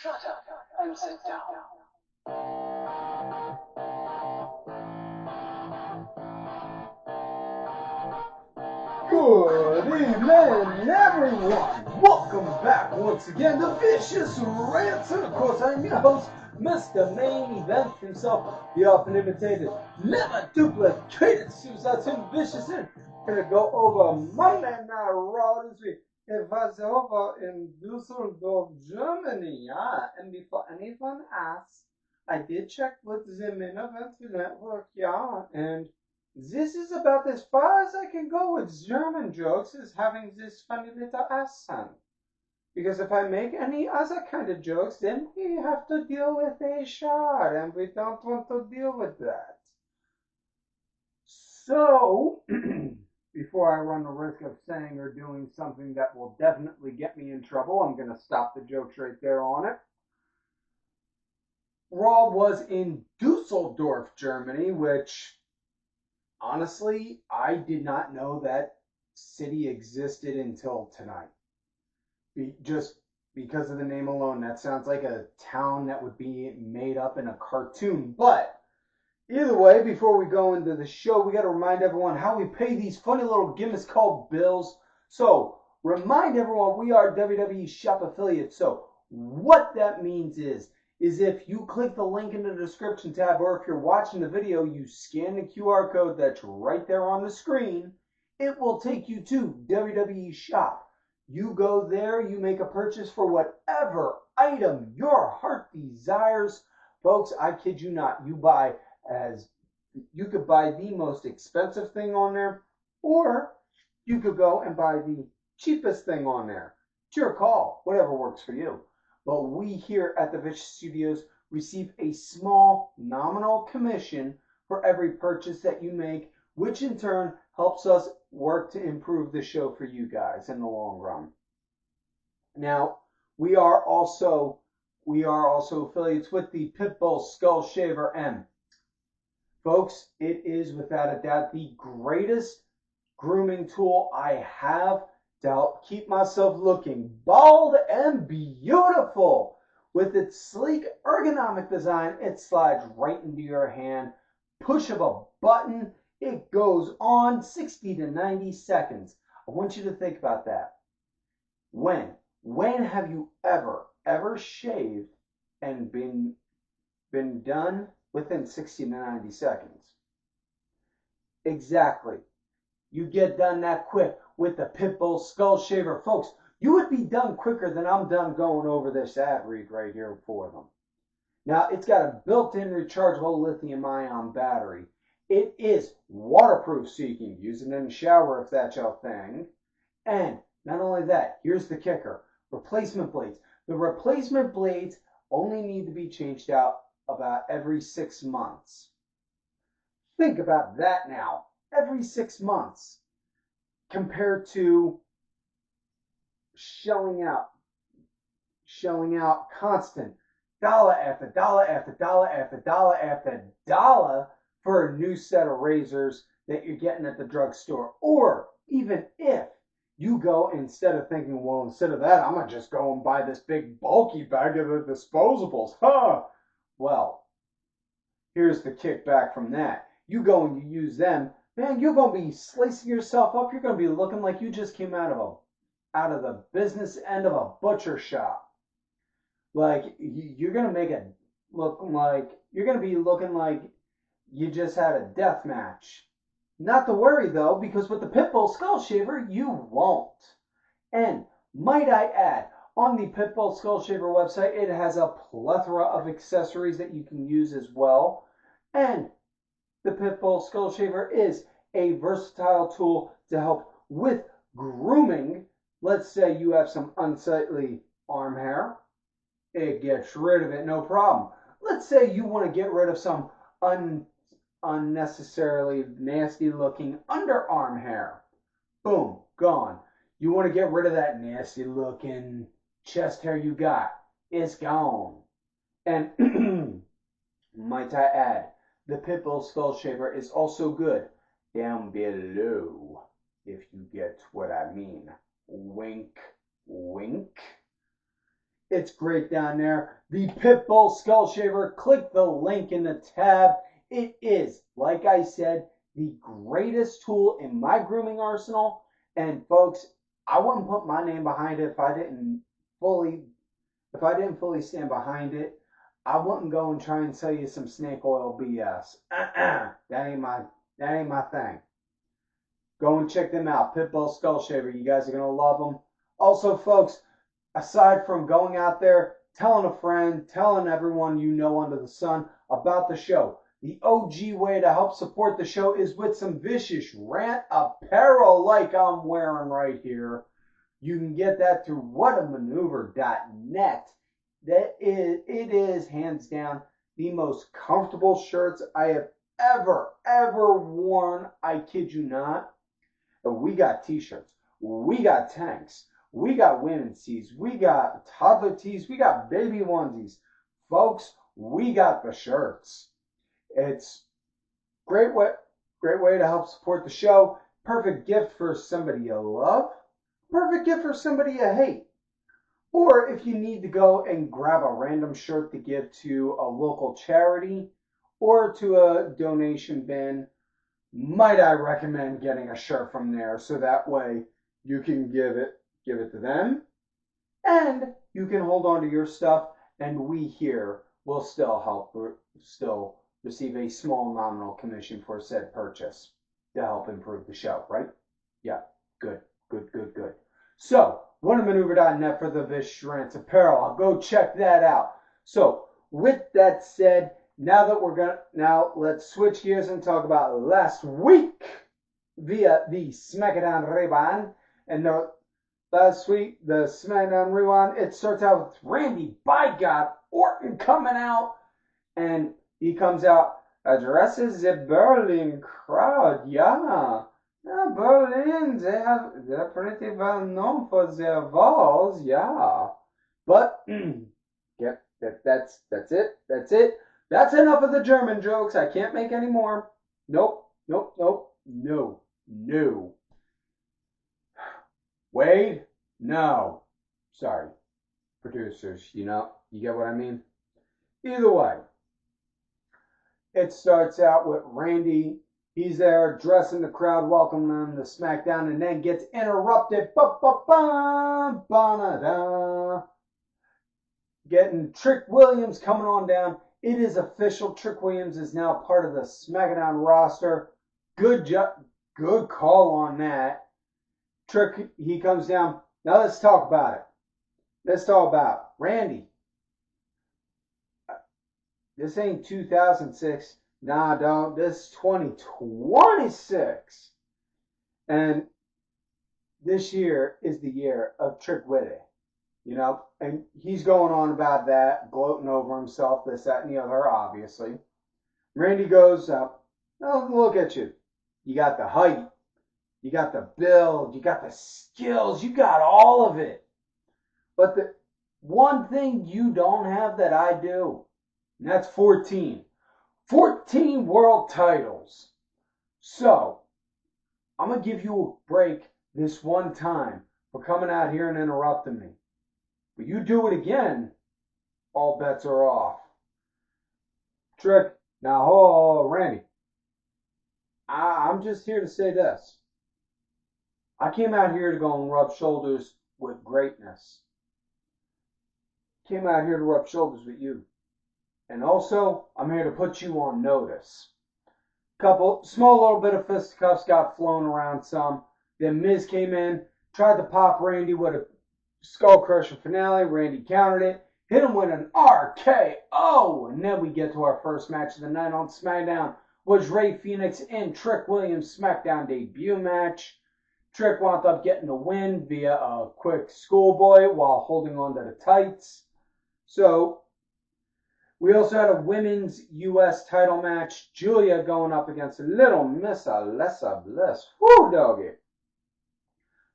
Shut up and sit down. Good evening, everyone. Welcome back once again to Vicious Rants. And of course, I'm your host, Mr. Main Event himself, the often imitated, never duplicated Suicide Tim Vicious. And gonna go over Monday Night Raw this week. It was over in Düsseldorf, Germany. And before anyone asks, I did check with the main event network, and this is about as far as I can go with German jokes, is having this funny little accent. Because if I make any other kind of jokes, then we have to deal with HR, and we don't want to deal with that. So, before I run the risk of saying or doing something that will definitely get me in trouble, I'm going to stop the jokes right there on it. Raw was in Düsseldorf, Germany, which, honestly, I did not know that city existed until tonight. Just because of the name alone, that sounds like a town that would be made up in a cartoon. But either way, before we go into the show, we got to remind everyone how we pay these funny little gimmicks called bills. So, remind everyone we are WWE Shop affiliates. So, what that means is if you click the link in the description tab, or if you're watching the video, you scan the QR code that's right there on the screen, it will take you to WWE Shop. You go there, you make a purchase for whatever item your heart desires. Folks, I kid you not, you could buy the most expensive thing on there, or you could go and buy the cheapest thing on there. It's your call, whatever works for you. But we here at the Vicious Studios receive a small nominal commission for every purchase that you make, which in turn helps us work to improve the show for you guys in the long run. Now, we are also affiliates with the Pitbull Skull Shaver M. Folks, it is without a doubt the greatest grooming tool I have to help keep myself looking bald and beautiful. With its sleek ergonomic design, it slides right into your hand. Push of a button, it goes on 60 to 90 seconds. I want you to think about that. When have you ever shaved and been done within 60 to 90 seconds? Exactly. You get done that quick with the Pitbull Skull Shaver. Folks, you would be done quicker than I'm done going over this ad read right here for them. Now, it's got a built-in rechargeable lithium-ion battery. It is waterproof, so you can use it in the shower if that's your thing. And not only that, here's the kicker. Replacement blades. The replacement blades only need to be changed out about every 6 months. Think about that now. Every 6 months. Compared to shelling out constant dollar after dollar after dollar after dollar after dollar for a new set of razors that you're getting at the drugstore. Or even if you go, instead of thinking, well, instead of that, I'm going to just go and buy this big bulky bag of the disposables. Well, here's the kickback from that. You go and you use them, man, you're going to be slicing yourself up. You're going to be looking like you just came out of the business end of a butcher shop. Like, you're going to make it look like, you're going to be looking like you just had a death match. Not to worry, though, because with the Pitbull Skull Shaver, you won't. And might I add, on the Pitbull Skull Shaver website, it has a plethora of accessories that you can use as well. And the Pitbull Skull Shaver is a versatile tool to help with grooming. Let's say you have some unsightly arm hair. It gets rid of it, no problem. Let's say you want to get rid of some unnecessarily nasty looking underarm hair. Boom, gone. You want to get rid of that nasty looking chest hair you got. It's gone. And might I add, the Pitbull Skull Shaver is also good down below, if you get what I mean. Wink, wink. It's great down there. The Pitbull Skull Shaver. Click the link in the tab. It is, like I said, the greatest tool in my grooming arsenal. And folks, I wouldn't put my name behind it if I didn't fully stand behind it. I wouldn't go and try and sell you some snake oil BS. That ain't my thing. Go and check them out. Pitbull Skull Shaver. You guys are gonna love them. Also, folks, aside from going out there, telling a friend, telling everyone you know under the sun about the show, the OG way to help support the show is with some vicious rant apparel like I'm wearing right here. You can get that through whatamaneuver.net. It is hands down the most comfortable shirts I have ever worn. I kid you not. We got t-shirts, we got tanks, we got women's tees, we got toddler tees, we got baby onesies. Folks, we got the shirts. It's great way to help support the show. Perfect gift for somebody you love. Perfect gift for somebody you hate. Or if you need to go and grab a random shirt to give to a local charity or to a donation bin, might I recommend getting a shirt from there so that way you can give it to them and you can hold on to your stuff, and we here will still receive a small nominal commission for said purchase to help improve the show, right? Yeah, good. So, whatamaneuver.net for the Vish Rants apparel. I'll go check that out. So, with that said, now let's switch gears and talk about last week via the SmackDown Rewind. And last week, the SmackDown Rewind, it starts out with Randy by God Orton coming out, and he comes out, addresses the Berlin crowd. Yeah, Berlin, they're pretty well known for their walls. Yeah, but yep, that's it. That's enough of the German jokes. I can't make any more. Nope. No. Wade? No. Sorry. Producers, you get what I mean? Either way, it starts out with Randy. He's there addressing the crowd, welcoming them to SmackDown, and then gets interrupted. Getting Trick Williams coming on down. It is official. Trick Williams is now part of the SmackDown roster. Good call on that. Trick, he comes down. Now let's talk about it. Let's talk about Randy. This ain't 2006. Nah, dog. This is 2026. And this year is the year of Trick Willie. And he's going on about that, gloating over himself, this, that, and the other, obviously. Randy goes up. Oh, look at you. You got the height. You got the build. You got the skills. You got all of it. But the one thing you don't have that I do, and that's 14. 14 world titles. So, I'm going to give you a break this one time for coming out here and interrupting me. But you do it again, all bets are off. Trick. Now, Randy. I'm just here to say this. I came out here to go and rub shoulders with greatness. Came out here to rub shoulders with you. And also, I'm here to put you on notice. Small little bit of fisticuffs got flown around some. Then Miz came in, tried to pop Randy with a Skull Crusher finale. Randy countered it, hit him with an RKO, and then we get to our first match of the night on SmackDown, was Rey Fenix and Trick Williams' SmackDown debut match. Trick wound up getting the win via a quick schoolboy while holding on to the tights. So, we also had a women's U.S. title match. Julia going up against Little Miss Alexa Bliss. Woo, doggy.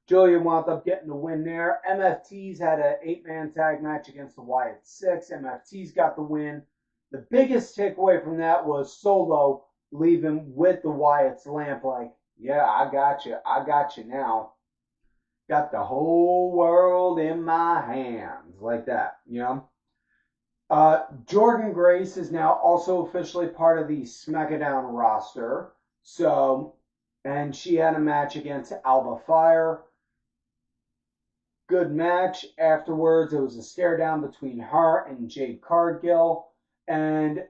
Julia wound up getting the win there. MFTs had an 8-man tag match against the Wyatt Six. MFTs got the win. The biggest takeaway from that was Solo leaving with the Wyatt's lamp like, yeah, I got you now. got the whole world in my hands, like that, you know. Jordan Grace is now also officially part of the SmackDown roster. So, and she had a match against Alba Fire. Good match. Afterwards, it was a stare down between her and Jade Cargill. And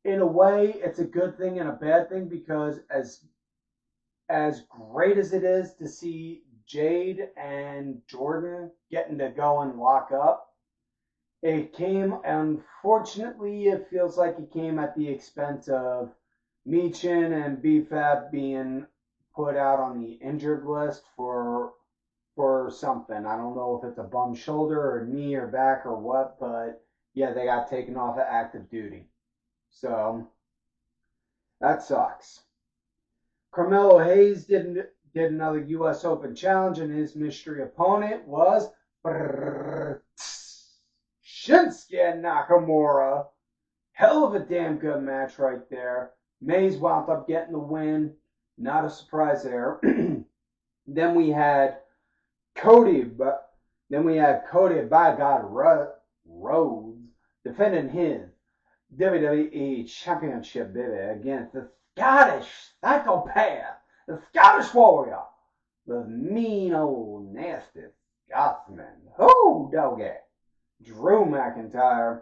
in a way, it's a good thing and a bad thing, because as great as it is to see Jade and Jordan getting to go and lock up, it came, unfortunately, it feels like it came at the expense of Michin and BFAB being put out on the injured list for something. I don't know if it's a bum shoulder or knee or back or what, but yeah, they got taken off of active duty. So that sucks. Carmelo Hayes did another U.S. Open challenge, and his mystery opponent was Shinsuke Nakamura. Hell of a damn good match right there. Mays wound up getting the win. Not a surprise there. Then we had Cody by God Rhodes defending his WWE Championship, baby, against the Scottish psychopath, the Scottish Warrior, the mean old nasty Scotsman. Oh, doggy. Drew McIntyre.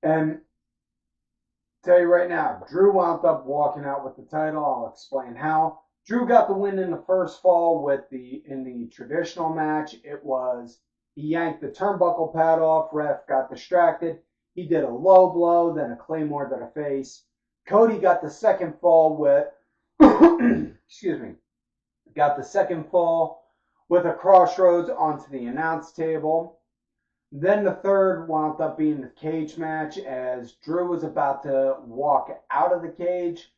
And tell you right now, Drew wound up walking out with the title. I'll explain how. Drew got the win in the first fall in the traditional match. It was, he yanked the turnbuckle pad off, ref got distracted. He did a low blow, then a claymore to the face. Cody got the second fall with got the second fall with a crossroads onto the announce table. Then the third wound up being the cage match, as Drew was about to walk out of the cage.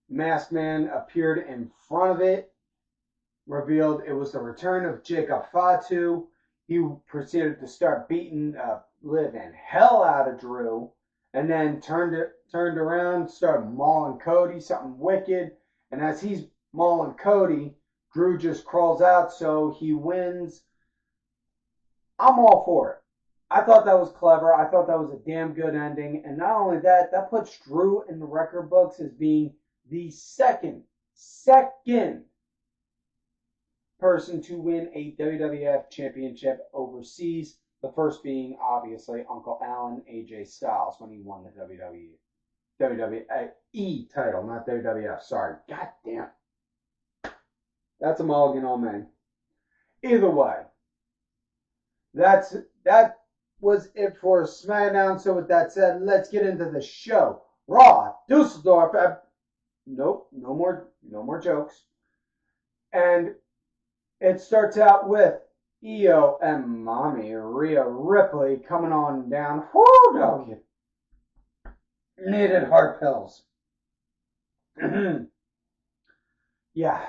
Masked Man appeared in front of it, revealed it was the return of Jacob Fatu. He proceeded to start beating living hell out of Drew, and then turned around, started mauling Cody, something wicked. And as he's mauling Cody, Drew just crawls out, so he wins. I'm all for it. I thought that was clever. I thought that was a damn good ending. And not only that, that puts Drew in the record books as being the second person to win a WWF championship overseas. The first being, obviously, Uncle Alan, AJ Styles, when he won the WWE title, not WWF. Sorry. God damn. That's a mulligan on me. Either way, that was it for SmackDown. So with that said, let's get into the show. Raw, Düsseldorf. Nope, no more jokes. And it starts out with Io and Mommy Rhea Ripley coming on down. Whoo, doggy. Needed heart pills. Yeah.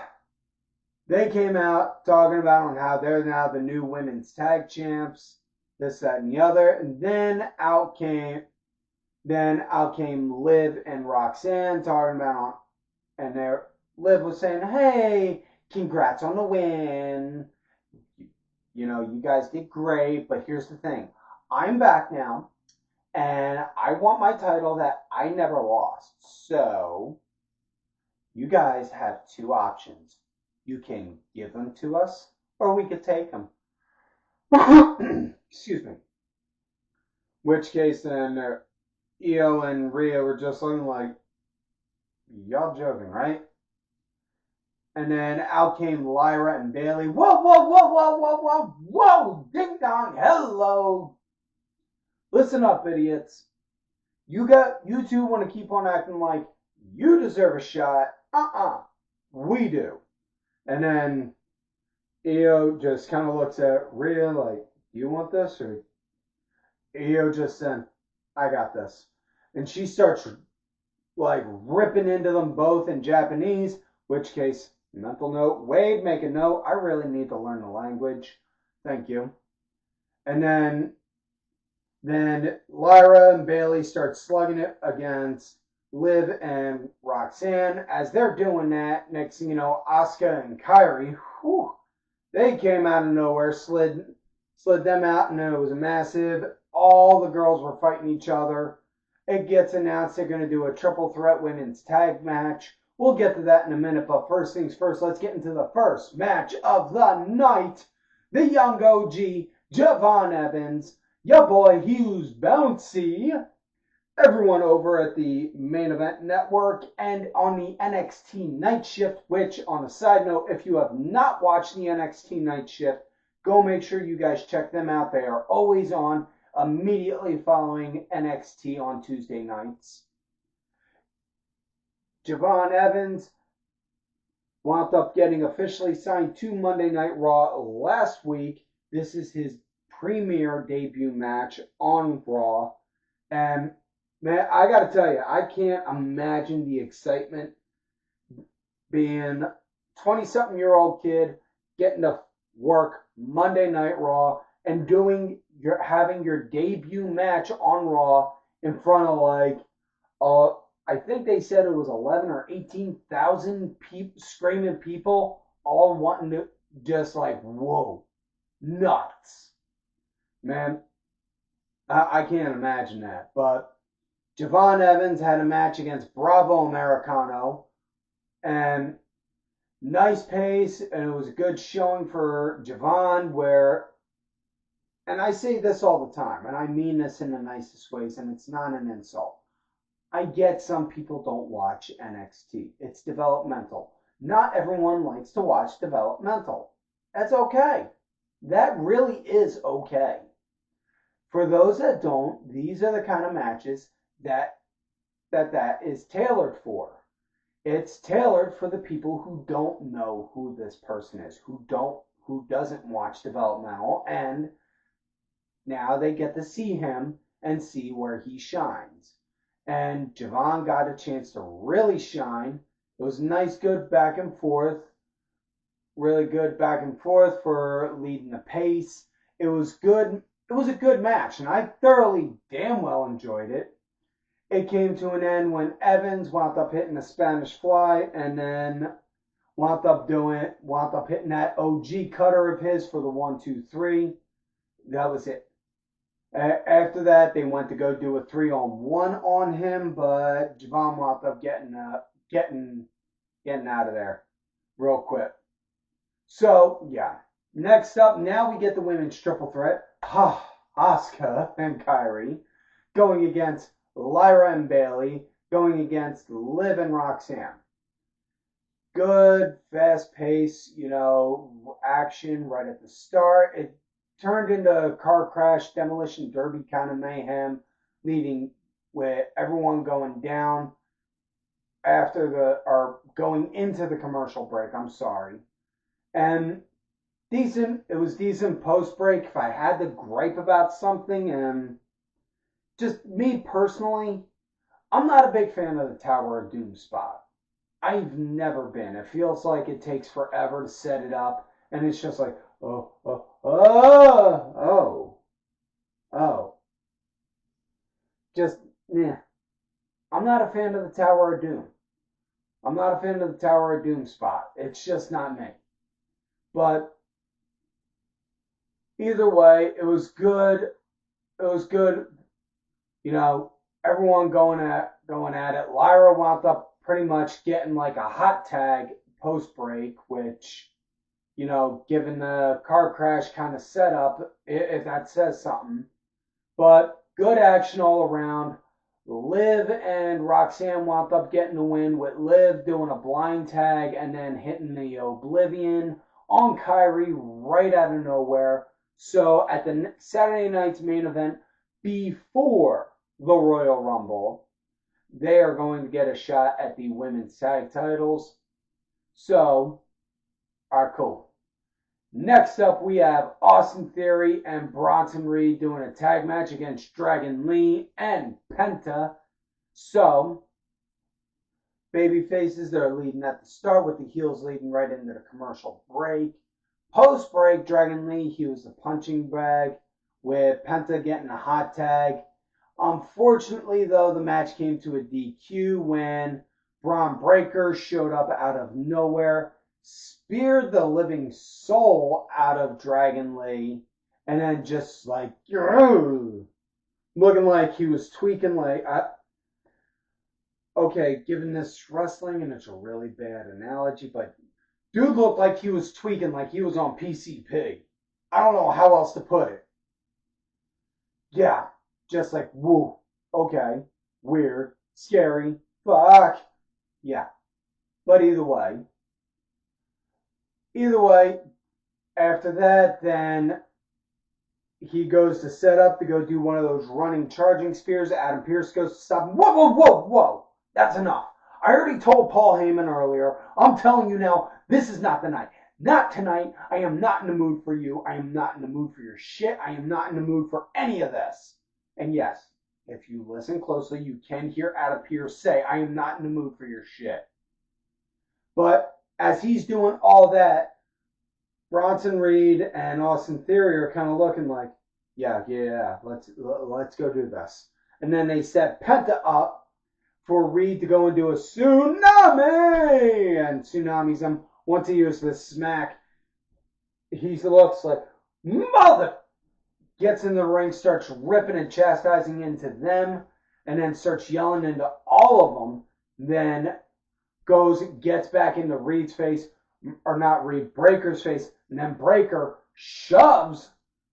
They came out talking about on how they're now the new women's tag champs, this, that, and the other. And then out came Liv and Roxxane talking about, and Liv was saying, hey, congrats on the win. You know, you guys did great, but here's the thing. I'm back now, and I want my title that I never lost. So, you guys have two options. You can give them to us, or we could take them. Excuse me. Which case, then, Io and Rhea were just looking like, y'all joking, right? And then out came Lyra and Bayley. Whoa, ding dong, hello. Listen up, idiots. You two want to keep on acting like you deserve a shot. We do. And then Io just kind of looks at Rhea like, you want this? Or Io just said, I got this. And she starts like ripping into them both in Japanese, which case, mental note, Wade, make a note. I really need to learn the language. Thank you. And then Lyra and Bayley start slugging it against Liv and Roxxane. As they're doing that, next thing you know, Asuka and Kairi, whew, they came out of nowhere, slid them out, and it was a massive. All the girls were fighting each other. It gets announced they're going to do a triple threat women's tag match. We'll get to that in a minute, but first things first, let's get into the first match of the night. The young OG, Javon Evans, your boy Hughes Bouncy, everyone over at the Main Event Network and on the NXT Night Shift, which, on a side note, if you have not watched the NXT Night Shift, go make sure you guys check them out. They are always on immediately following NXT on Tuesday nights. Javon Evans wound up getting officially signed to Monday Night Raw last week. This is his premier debut match on Raw. And man, I got to tell you, I can't imagine the excitement being a 20-something-year-old kid getting to work Monday Night Raw and having your debut match on Raw in front of I think they said it was 11 or 18,000 screaming people, all wanting to just whoa, nuts. Man, I can't imagine that. But Javon Evans had a match against Bravo Americano, and nice pace, and it was a good showing for Javon and I say this all the time, and I mean this in the nicest ways, and it's not an insult. I get some people don't watch NXT. It's developmental. Not everyone likes to watch developmental. That's okay. That really is okay. For those that don't, these are the kind of matches that is tailored for. It's tailored for the people who don't know who this person is, who doesn't watch developmental, and now they get to see him and see where he shines. And Javon got a chance to really shine. It was nice, good back and forth. Really good back and forth for leading the pace. It was good. It was a good match, and I thoroughly, damn well enjoyed it. It came to an end when Evans wound up hitting the Spanish Fly, and then wound up hitting that OG cutter of his for the 1-2-3. That was it. After that, they went to go do a 3-on-1 on him, but Javon wound up getting out of there real quick. So, yeah. Next up, now we get the women's triple threat. Asuka and Kairi going against Lyra and Bayley, going against Liv and Roxxane. Good, fast pace, action right at the start. It turned into a car crash, demolition derby kind of mayhem, leading with everyone going down going into the commercial break. I'm sorry. And it was decent post break. If I had to gripe about something, and just me personally, I'm not a big fan of the Tower of Doom spot. I've never been. It feels like it takes forever to set it up, and it's just like, oh. Just, yeah. I'm not a fan of the Tower of Doom. I'm not a fan of the Tower of Doom spot. It's just not me. But either way, it was good. It was good. Everyone going at it. Lyra wound up pretty much getting like a hot tag post break, which, given the car crash kind of setup, if that says something. But good action all around. Liv and Roxxane wound up getting the win, with Liv doing a blind tag and then hitting the Oblivion on Kairi right out of nowhere. So at the Saturday night's main event before the Royal Rumble, they are going to get a shot at the women's tag titles. So, cool. Next up, we have Austin Theory and Bronson Reed doing a tag match against Dragon Lee and Penta. So, baby faces, they're leading at the start, with the heels leading right into the commercial break. Post break, Dragon Lee, he was the punching bag, with Penta getting a hot tag Unfortunately, though, the match came to a DQ when Braun Breaker showed up out of nowhere, speared the living soul out of Dragon Lee, and then just like, looking like he was tweaking like, okay, given this wrestling, and it's a really bad analogy, but dude looked like he was tweaking like he was on PCP. I don't know how else to put it. Yeah, just like, woo, okay, weird, scary, fuck. Yeah. But either way, after that, then he goes to set up to go do one of those running charging spears. Adam Pearce goes to stop him. Whoa, whoa, whoa, whoa. That's enough. I already told Paul Heyman earlier. I'm telling you now, this is not the night. Not tonight. I am not in the mood for you. I am not in the mood for your shit. I am not in the mood for any of this. And yes, if you listen closely, you can hear Adam Pearce say, I am not in the mood for your shit. But as he's doing all that, Bronson Reed and Austin Theory are kind of looking like, yeah, let's go do this. And then they set Penta up for Reed to go and do a tsunami, and tsunamis him. Once he uses the smack, he looks like mother. Gets in the ring, starts ripping and chastising into them, and then starts yelling into all of them. Then gets back into Reed's face, or not Reed, Breaker's face, and then Breaker shoves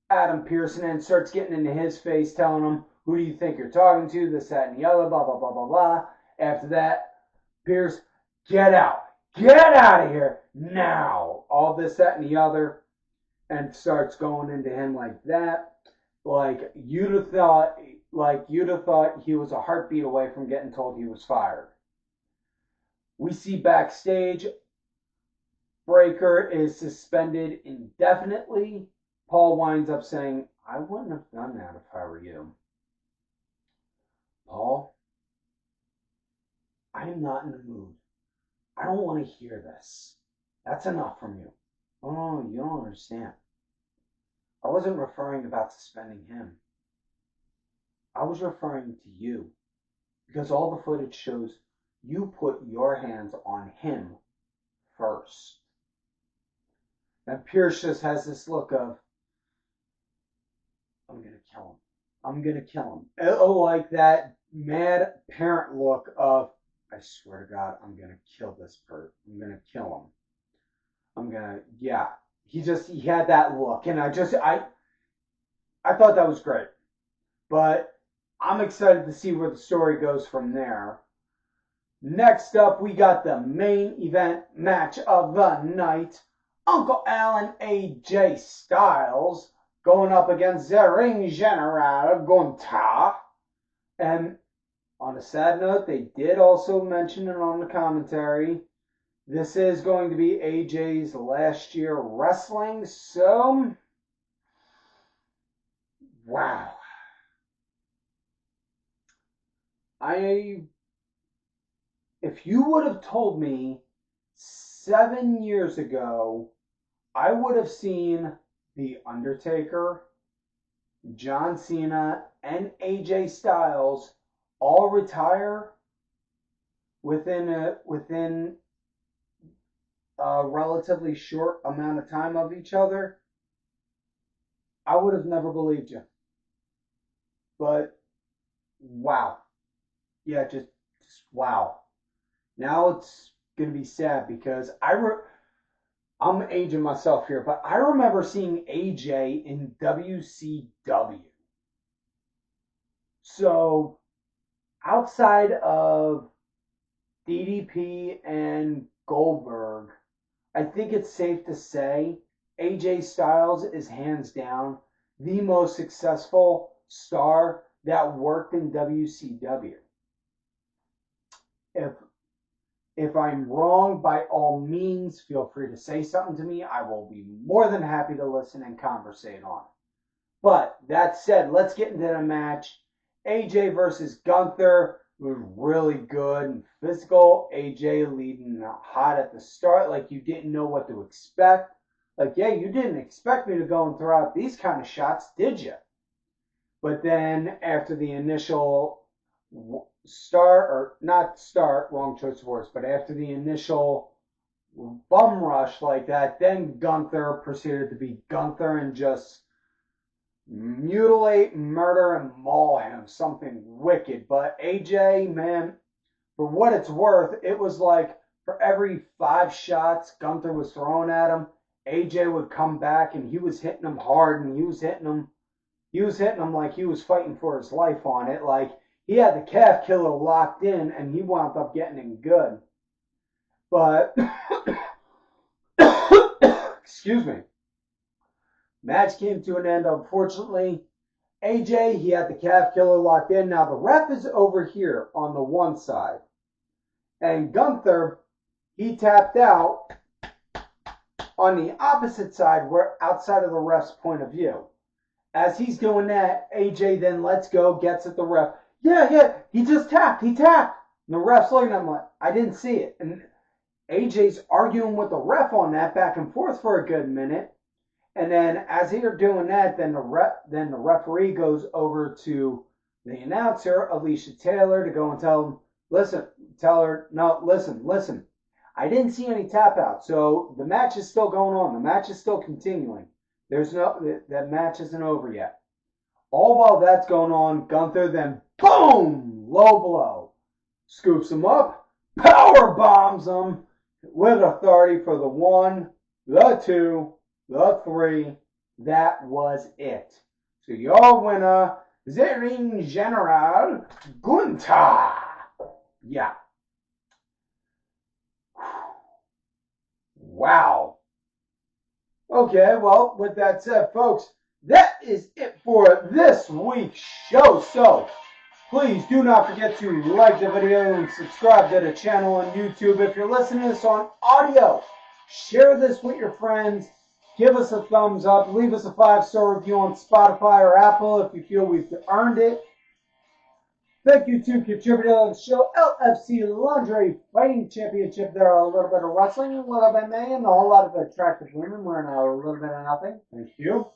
Adam Pearce and starts getting into his face, telling him, who do you think you're talking to, this, that, and the other, blah, blah, blah, blah, blah. After that, Pearce, get out of here, now, all this, that, and the other, and starts going into him like that. Like, you'd have thought he was a heartbeat away from getting told he was fired. We see backstage, Breaker is suspended indefinitely. Paul winds up saying, I wouldn't have done that if I were you. Paul, I am not in the mood. I don't want to hear this. That's enough from you. Oh, no, you don't understand. I wasn't referring about suspending him. I was referring to you. Because all the footage shows you put your hands on him first. And Pearce just has this look of, I'm going to kill him. I'm going to kill him. Oh, like that mad parent look of, I swear to God, I'm going to kill this person. I'm going to kill him. I'm going to, yeah. He had that look. And I thought that was great. But I'm excited to see where the story goes from there. Next up, we got the main event match of the night. Uncle Al and AJ Styles going up against the Ring General Gunther. And on a sad note, they did also mention it on the commentary. This is going to be AJ's last year wrestling, so wow. If you would have told me 7 years ago, I would have seen The Undertaker, John Cena, and AJ Styles all retire within a relatively short amount of time of each other, I would have never believed you. But wow. Yeah, just wow. Now it's going to be sad because I'm aging myself here, but I remember seeing AJ in WCW. So outside of DDP and Goldberg, I think it's safe to say AJ Styles is hands down the most successful star that worked in WCW. If I'm wrong, by all means, feel free to say something to me. I will be more than happy to listen and conversate on it. But that said, let's get into the match. AJ versus Gunther was really good and physical. AJ leading hot at the start, like you didn't know what to expect. Like, yeah, you didn't expect me to go and throw out these kind of shots, did you? But then after the initial start, or not start, wrong choice of words, but after the initial bum rush like that, then Gunther proceeded to be Gunther and just mutilate, murder, and maul him. Something wicked. But AJ, man, for what it's worth, it was like for every 5 shots Gunther was throwing at him, AJ would come back and he was hitting him hard, and he was hitting him like he was fighting for his life on it. Like he had the calf killer locked in, and he wound up getting him good. But excuse me. Match came to an end, unfortunately. AJ, he had the calf killer locked in. Now the ref is over here on the one side. And Gunther, he tapped out on the opposite side, where outside of the ref's point of view. As he's doing that, AJ then lets go, gets at the ref. Yeah, he just tapped. He tapped. And the ref's looking at him like, I didn't see it. And AJ's arguing with the ref on that back and forth for a good minute. And then as they're doing that, then the referee goes over to the announcer, Alicia Taylor, to go and tell him, listen. I didn't see any tap out, so the match is still going on. The match is still continuing. That match isn't over yet. All while that's going on, Gunther then, boom, low blow. Scoops him up, power bombs him with authority for the 1, the 2, the 3. That was it. So your winner, the Ring General, Gunther. Yeah. Wow. Okay, well, with that said, folks, that is it for this week's show. So, please do not forget to like the video and subscribe to the channel on YouTube. If you're listening to this on audio, share this with your friends. Give us a thumbs up. Leave us a 5-star review on Spotify or Apple if you feel we've earned it. Thank you to contributor of the show, LFC Lingerie Fighting Championship. There are a little bit of wrestling, a little bit of man, and a whole lot of attractive women wearing a little bit of nothing. Thank you.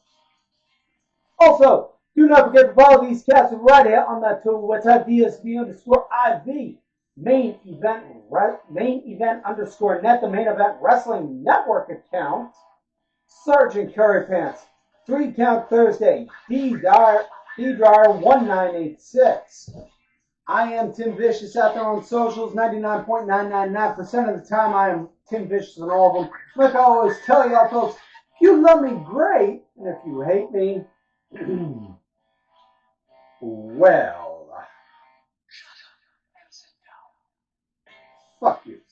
Also, do not forget to follow these cats right here on that Twitter, DSB_IV. Main event_net, the Main Event Wrestling Network account. Sergeant Curry Pants, 3 Count Thursday, D-Dryer 1986. I am Tim Vicious out there on socials. 99.999% of the time I am Tim Vicious on all of them. Like I always tell y'all folks, if you love me, great. And if you hate me, well, fuck you.